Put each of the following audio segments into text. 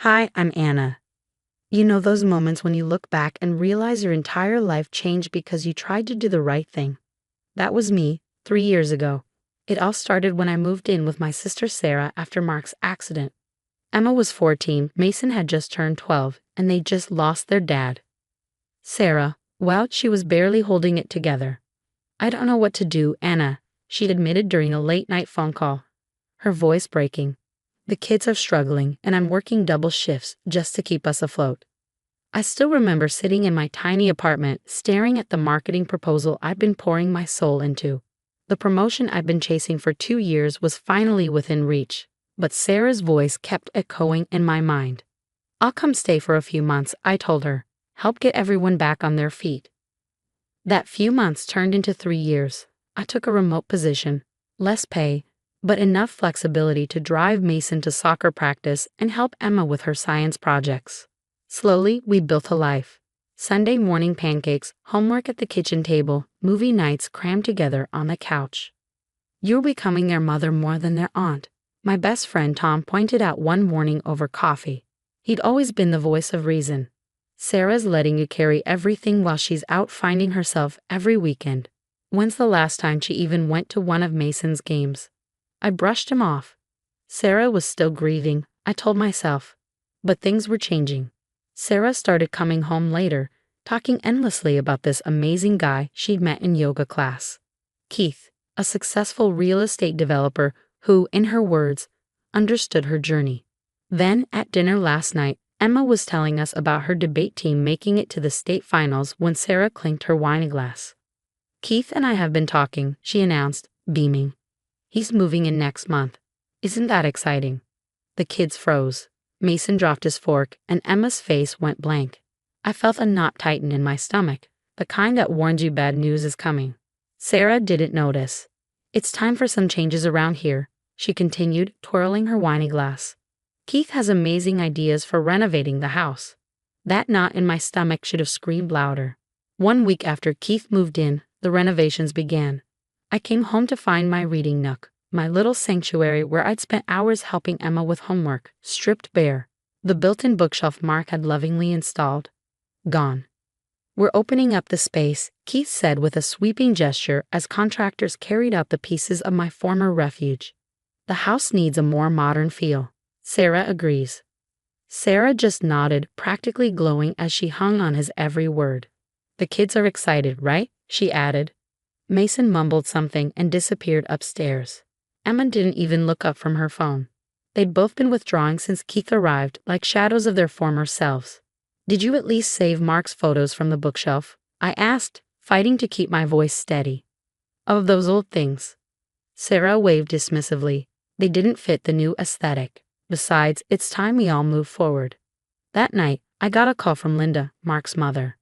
Hi, I'm Anna. You know those moments when you look back and realize your entire life changed because you tried to do the right thing? That was me, 3 years ago. It all started when I moved in with my sister Sarah after Mark's accident. Emma was 14, Mason had just turned 12, and they just lost their dad. Sarah, well, she was barely holding it together. "I don't know what to do, Anna," she admitted during a late-night phone call, her voice breaking. "The kids are struggling, and I'm working double shifts just to keep us afloat." I still remember sitting in my tiny apartment, staring at the marketing proposal I'd been pouring my soul into. The promotion I'd been chasing for 2 years was finally within reach, but Sarah's voice kept echoing in my mind. "I'll come stay for a few months," I told her. "Help get everyone back on their feet." That few months turned into 3 years. I took a remote position, less pay, but enough flexibility to drive Mason to soccer practice and help Emma with her science projects. Slowly, we built a life. Sunday morning pancakes, homework at the kitchen table, movie nights crammed together on the couch. "You're becoming their mother more than their aunt," my best friend Tom pointed out one morning over coffee. He'd always been the voice of reason. "Sarah's letting you carry everything while she's out finding herself every weekend. When's the last time she even went to one of Mason's games?" I brushed him off. Sarah was still grieving, I told myself. But things were changing. Sarah started coming home later, talking endlessly about this amazing guy she'd met in yoga class. Keith, a successful real estate developer who, in her words, understood her journey. Then, at dinner last night, Emma was telling us about her debate team making it to the state finals when Sarah clinked her wine glass. "Keith and I have been talking," she announced, beaming. "He's moving in next month. Isn't that exciting?" The kids froze. Mason dropped his fork, and Emma's face went blank. I felt a knot tighten in my stomach, the kind that warns you bad news is coming. Sarah didn't notice. "It's time for some changes around here," she continued, twirling her wine glass. "Keith has amazing ideas for renovating the house." That knot in my stomach should have screamed louder. 1 week after Keith moved in, the renovations began. I came home to find my reading nook, my little sanctuary where I'd spent hours helping Emma with homework, stripped bare. The built-in bookshelf Mark had lovingly installed, gone. "We're opening up the space," Keith said with a sweeping gesture as contractors carried out the pieces of my former refuge. "The house needs a more modern feel." Sarah agrees. Sarah just nodded, practically glowing as she hung on his every word. "The kids are excited, right?" she added. Mason mumbled something and disappeared upstairs. Emma didn't even look up from her phone. They'd both been withdrawing since Keith arrived, like shadows of their former selves. "Did you at least save Mark's photos from the bookshelf?" I asked, fighting to keep my voice steady. "Of those old things." Sarah waved dismissively. "They didn't fit the new aesthetic. Besides, it's time we all move forward." That night, I got a call from Linda, Mark's mother.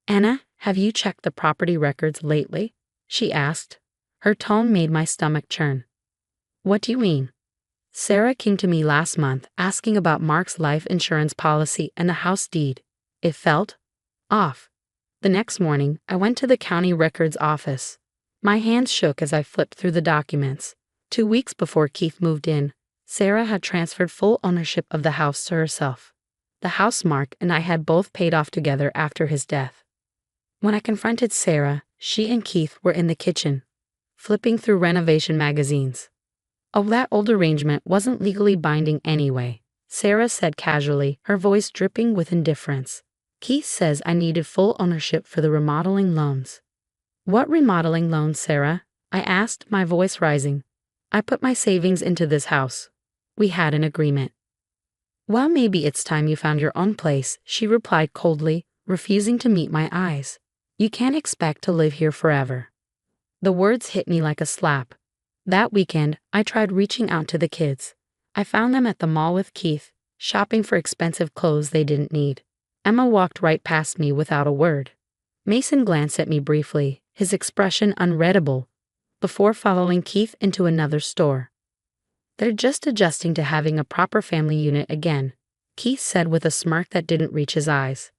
"Anna, have you checked the property records lately?" she asked. Her tone made my stomach churn. "What do you mean?" "Sarah came to me last month asking about Mark's life insurance policy and the house deed. It felt off." The next morning, I went to the county records office. My hands shook as I flipped through the documents. 2 weeks before Keith moved in, Sarah had transferred full ownership of the house to herself. The house Mark and I had both paid off together after his death. When I confronted Sarah, she and Keith were in the kitchen, flipping through renovation magazines. "Oh, that old arrangement wasn't legally binding anyway," Sarah said casually, her voice dripping with indifference. "Keith says I needed full ownership for the remodeling loans." "What remodeling loans, Sarah?" I asked, my voice rising. "I put my savings into this house. We had an agreement." "Well, maybe it's time you found your own place," she replied coldly, refusing to meet my eyes. "You can't expect to live here forever." The words hit me like a slap. That weekend, I tried reaching out to the kids. I found them at the mall with Keith, shopping for expensive clothes they didn't need. Emma walked right past me without a word. Mason glanced at me briefly, his expression unreadable, before following Keith into another store. "They're just adjusting to having a proper family unit again," Keith said with a smirk that didn't reach his eyes.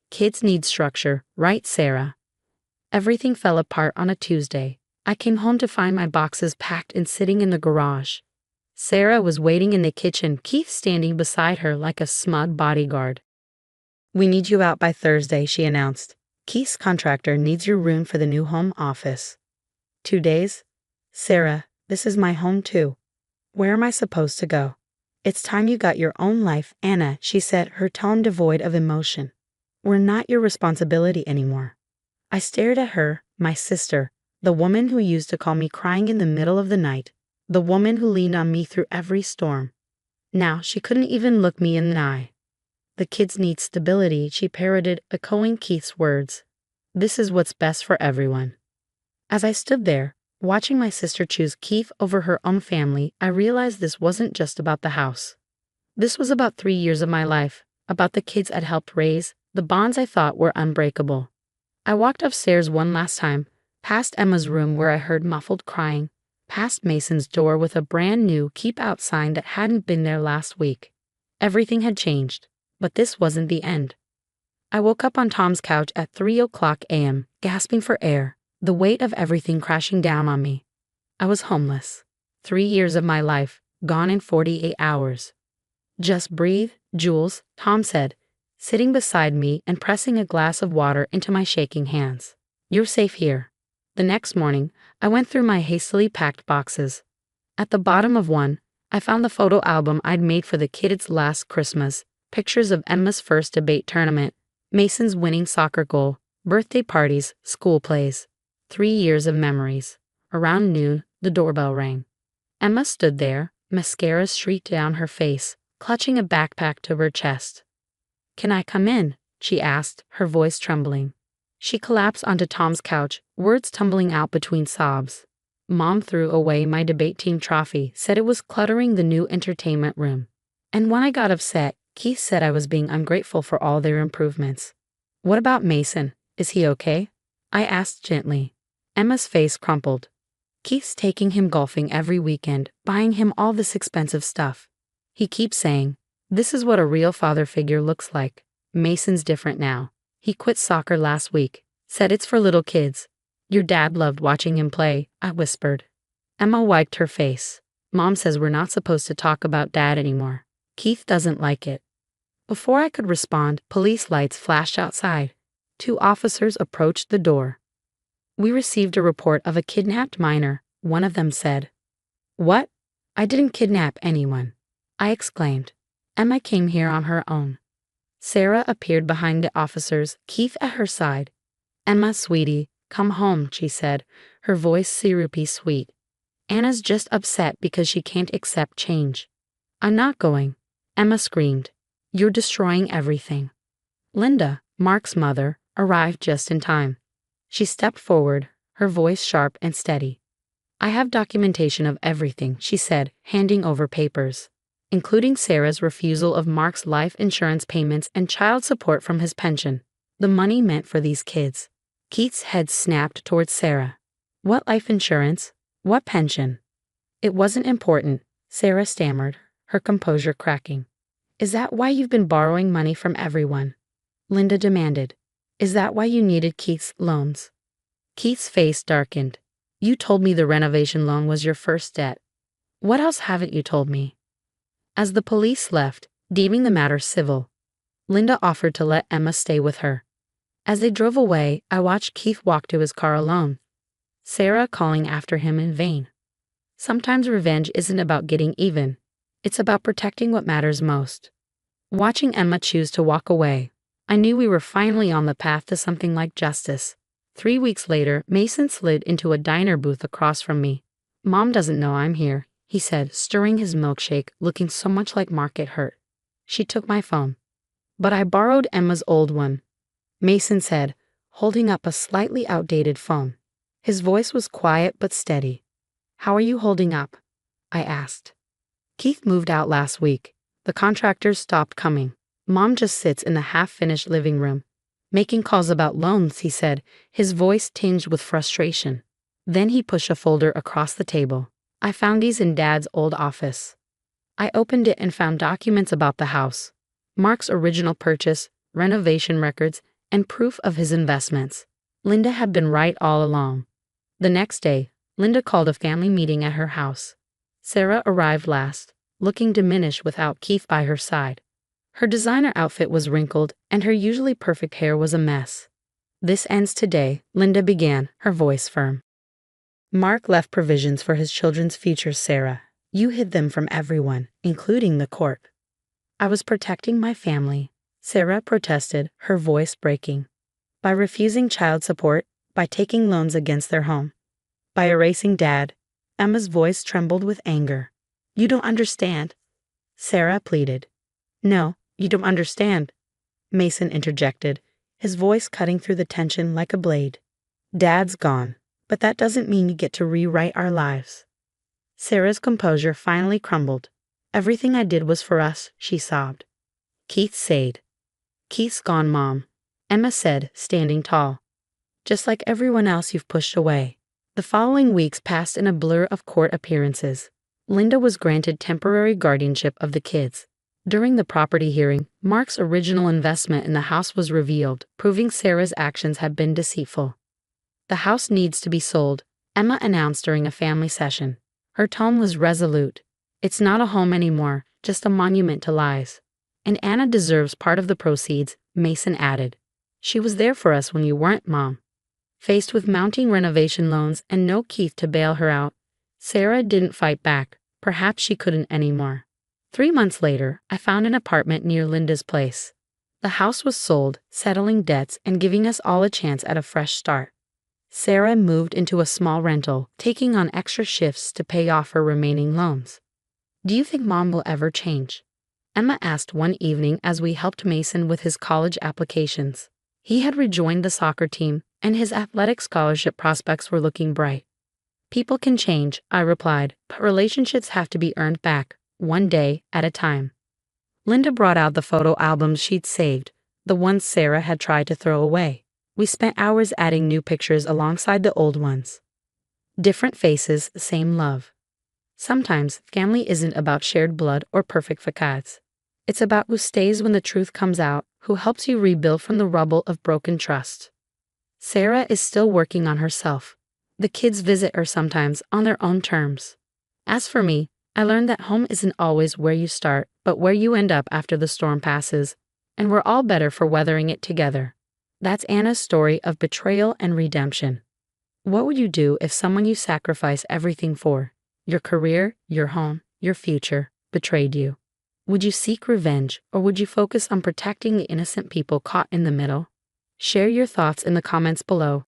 "Kids need structure, right, Sarah?" Everything fell apart on a Tuesday. I came home to find my boxes packed and sitting in the garage. Sarah was waiting in the kitchen, Keith standing beside her like a smug bodyguard. "We need you out by Thursday," she announced. "Keith's contractor needs your room for the new home office." 2 days? Sarah, this is my home too. Where am I supposed to go? It's time you got your own life, Anna, she said, her tone devoid of emotion. We're not your responsibility anymore. I stared at her, my sister, the woman who used to call me crying in the middle of the night, the woman who leaned on me through every storm. Now she couldn't even look me in the eye. "The kids need stability," she parroted, echoing Keith's words. "This is what's best for everyone." As I stood there, watching my sister choose Keith over her own family, I realized this wasn't just about the house. This was about 3 years of my life, about the kids I'd helped raise, the bonds I thought were unbreakable. I walked upstairs one last time, past Emma's room where I heard muffled crying, past Mason's door with a brand new "Keep Out" sign that hadn't been there last week. Everything had changed, but this wasn't the end. I woke up on Tom's couch at 3 a.m., gasping for air, the weight of everything crashing down on me. I was homeless. 3 years of my life, gone in 48 hours. "Just breathe, Jules," Tom said, sitting beside me and pressing a glass of water into my shaking hands. "You're safe here." The next morning, I went through my hastily packed boxes. At the bottom of one, I found the photo album I'd made for the kids last Christmas, pictures of Emma's first debate tournament, Mason's winning soccer goal, birthday parties, school plays. 3 years of memories. Around noon, the doorbell rang. Emma stood there, mascara streaked down her face, clutching a backpack to her chest. "Can I come in?" she asked, her voice trembling. She collapsed onto Tom's couch, words tumbling out between sobs. "Mom threw away my debate team trophy, said it was cluttering the new entertainment room. And when I got upset, Keith said I was being ungrateful for all their improvements." "What about Mason? Is he okay?" I asked gently. Emma's face crumpled. "Keith's taking him golfing every weekend, buying him all this expensive stuff. He keeps saying, 'This is what a real father figure looks like.' Mason's different now. He quit soccer last week, said it's for little kids. Your dad loved watching him play," I whispered. Emma wiped her face. "Mom says we're not supposed to talk about Dad anymore. Keith doesn't like it." Before I could respond, police lights flashed outside. 2 officers approached the door. "We received a report of a kidnapped minor," one of them said. "What? I didn't kidnap anyone," I exclaimed. "Emma came here on her own." Sarah appeared behind the officers, Keith at her side. "Emma, sweetie, come home," she said, her voice syrupy sweet. "Anna's just upset because she can't accept change." "I'm not going," Emma screamed. "You're destroying everything." Linda, Mark's mother, arrived just in time. She stepped forward, her voice sharp and steady. "I have documentation of everything," she said, handing over papers, including Sarah's refusal of Mark's life insurance payments and child support from his pension. The money meant for these kids. Keith's head snapped towards Sarah. "What life insurance? What pension?" "It wasn't important," Sarah stammered, her composure cracking. "Is that why you've been borrowing money from everyone?" Linda demanded. "Is that why you needed Keith's loans?" Keith's face darkened. "You told me the renovation loan was your first debt. What else haven't you told me?" As the police left, deeming the matter civil, Linda offered to let Emma stay with her. As they drove away, I watched Keith walk to his car alone, Sarah calling after him in vain. Sometimes revenge isn't about getting even. It's about protecting what matters most. Watching Emma choose to walk away, I knew we were finally on the path to something like justice. 3 weeks later, Mason slid into a diner booth across from me. "Mom doesn't know I'm here," he said, stirring his milkshake, looking so much like Mark it hurt. She took my phone. "But I borrowed Emma's old one," Mason said, holding up a slightly outdated phone. His voice was quiet but steady. "How are you holding up?" I asked. "Keith moved out last week. The contractors stopped coming. Mom just sits in the half-finished living room, making calls about loans," he said, his voice tinged with frustration. Then he pushed a folder across the table. "I found these in Dad's old office." I opened it and found documents about the house, Mark's original purchase, renovation records, and proof of his investments. Linda had been right all along. The next day, Linda called a family meeting at her house. Sarah arrived last, looking diminished without Keith by her side. Her designer outfit was wrinkled, and her usually perfect hair was a mess. "This ends today," Linda began, her voice firm. "Mark left provisions for his children's futures, Sarah. You hid them from everyone, including the court." "I was protecting my family," Sarah protested, her voice breaking. "By refusing child support, by taking loans against their home, by erasing Dad." Emma's voice trembled with anger. "You don't understand," Sarah pleaded. "No, you don't understand," Mason interjected, his voice cutting through the tension like a blade. "Dad's gone, but that doesn't mean you get to rewrite our lives." Sarah's composure finally crumbled. "Everything I did was for us," she sobbed. Keith sighed. "Keith's gone, Mom," Emma said, standing tall. "Just like everyone else you've pushed away." The following weeks passed in a blur of court appearances. Linda was granted temporary guardianship of the kids. During the property hearing, Mark's original investment in the house was revealed, proving Sarah's actions had been deceitful. "The house needs to be sold," Emma announced during a family session. Her tone was resolute. "It's not a home anymore, just a monument to lies. And Anna deserves part of the proceeds," Mason added. "She was there for us when you weren't, Mom." Faced with mounting renovation loans and no Keith to bail her out, Sarah didn't fight back. Perhaps she couldn't anymore. 3 months later, I found an apartment near Linda's place. The house was sold, settling debts and giving us all a chance at a fresh start. Sarah moved into a small rental, taking on extra shifts to pay off her remaining loans. "Do you think Mom will ever change?" Emma asked one evening as we helped Mason with his college applications. He had rejoined the soccer team, and his athletic scholarship prospects were looking bright. "People can change," I replied, "but relationships have to be earned back, one day at a time." Linda brought out the photo albums she'd saved, the ones Sarah had tried to throw away. We spent hours adding new pictures alongside the old ones. Different faces, same love. Sometimes family isn't about shared blood or perfect facades. It's about who stays when the truth comes out, who helps you rebuild from the rubble of broken trust. Sarah is still working on herself. The kids visit her sometimes on their own terms. As for me, I learned that home isn't always where you start, but where you end up after the storm passes, and we're all better for weathering it together. That's Anna's story of betrayal and redemption. What would you do if someone you sacrifice everything for, your career, your home, your future, betrayed you? Would you seek revenge, or would you focus on protecting the innocent people caught in the middle? Share your thoughts in the comments below.